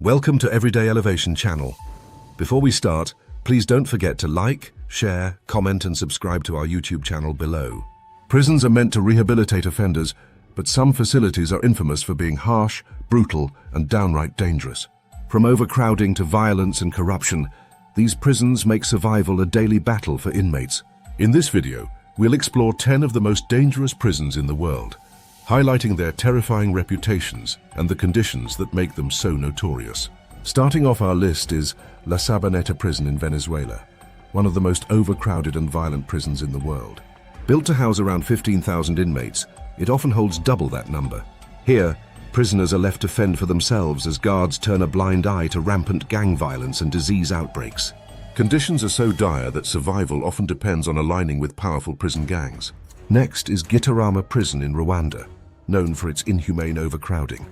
Welcome to Everyday Elevation channel. Before we start, please don't forget to like, share, comment and subscribe to our YouTube channel below. Prisons are meant to rehabilitate offenders, but some facilities are infamous for being harsh, brutal and downright dangerous. From overcrowding to violence and corruption, these prisons make survival a daily battle for inmates. In this video, we'll explore 10 of the most dangerous prisons in the world, highlighting their terrifying reputations and the conditions that make them so notorious. Starting off our list is La Sabaneta prison in Venezuela, one of the most overcrowded and violent prisons in the world. Built to house around 15,000 inmates, it often holds double that number. Here, prisoners are left to fend for themselves as guards turn a blind eye to rampant gang violence and disease outbreaks. Conditions are so dire that survival often depends on aligning with powerful prison gangs. Next is Gitarama prison in Rwanda, known for its inhumane overcrowding.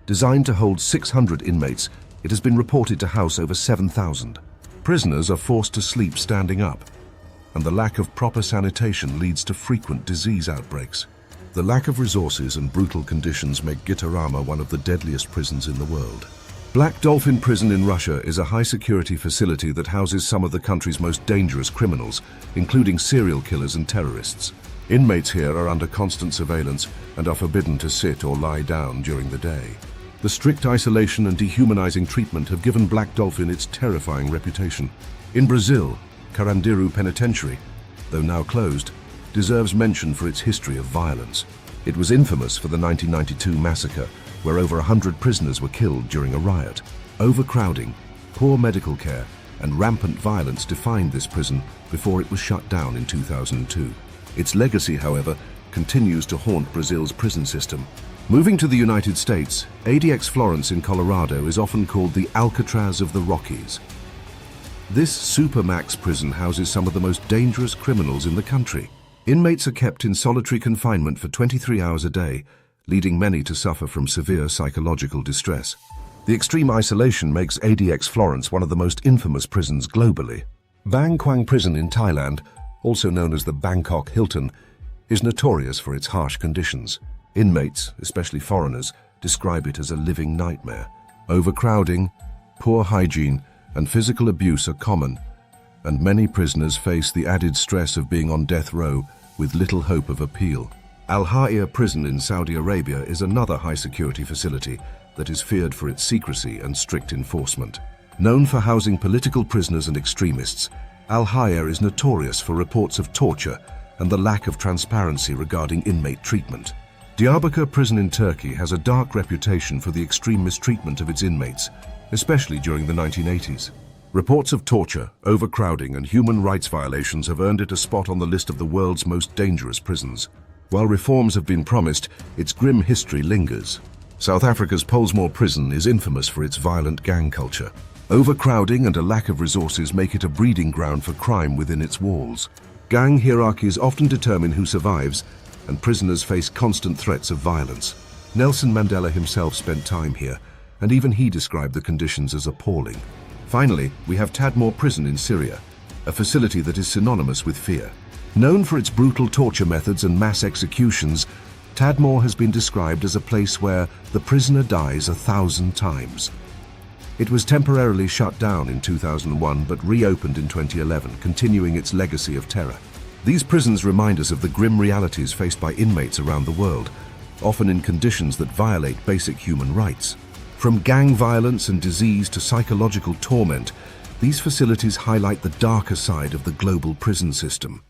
Designed to hold 600 inmates, it has been reported to house over 7,000. Prisoners are forced to sleep standing up, and the lack of proper sanitation leads to frequent disease outbreaks. The lack of resources and brutal conditions make Gitarama one of the deadliest prisons in the world. Black Dolphin prison in Russia is a high-security facility that houses some of the country's most dangerous criminals, including serial killers and terrorists. Inmates here are under constant surveillance and are forbidden to sit or lie down during the day. The strict isolation and dehumanizing treatment have given Black Dolphin its terrifying reputation. In Brazil, Carandiru Penitentiary, though now closed, deserves mention for its history of violence. It was infamous for the 1992 massacre, where over 100 prisoners were killed during a riot. Overcrowding, poor medical care, and rampant violence defined this prison before it was shut down in 2002. Its legacy, however, continues to haunt Brazil's prison system. Moving to the United States, ADX Florence in Colorado is often called the Alcatraz of the Rockies. This supermax prison houses some of the most dangerous criminals in the country. Inmates are kept in solitary confinement for 23 hours a day, leading many to suffer from severe psychological distress. The extreme isolation makes ADX Florence one of the most infamous prisons globally. Bang Kwang prison in Thailand, also known as the Bangkok Hilton, is notorious for its harsh conditions. Inmates, especially foreigners, describe it as a living nightmare. Overcrowding, poor hygiene, and physical abuse are common, and many prisoners face the added stress of being on death row with little hope of appeal. Al Haya prison in Saudi Arabia is another high-security facility that is feared for its secrecy and strict enforcement. Known for housing political prisoners and extremists, Al Haya is notorious for reports of torture and the lack of transparency regarding inmate treatment. Diyarbakir prison in Turkey has a dark reputation for the extreme mistreatment of its inmates, especially during the 1980s. Reports of torture, overcrowding and human rights violations have earned it a spot on the list of the world's most dangerous prisons. While reforms have been promised, its grim history lingers. South Africa's Pollsmoor prison is infamous for its violent gang culture. Overcrowding and a lack of resources make it a breeding ground for crime within its walls. Gang hierarchies often determine who survives, and prisoners face constant threats of violence. Nelson Mandela himself spent time here, and even he described the conditions as appalling. Finally, we have Tadmor prison in Syria, a facility that is synonymous with fear. Known for its brutal torture methods and mass executions, Tadmor has been described as a place where the prisoner dies 1,000 times. It was temporarily shut down in 2001 but reopened in 2011, continuing its legacy of terror. These prisons remind us of the grim realities faced by inmates around the world, often in conditions that violate basic human rights. From gang violence and disease to psychological torment, these facilities highlight the darker side of the global prison system.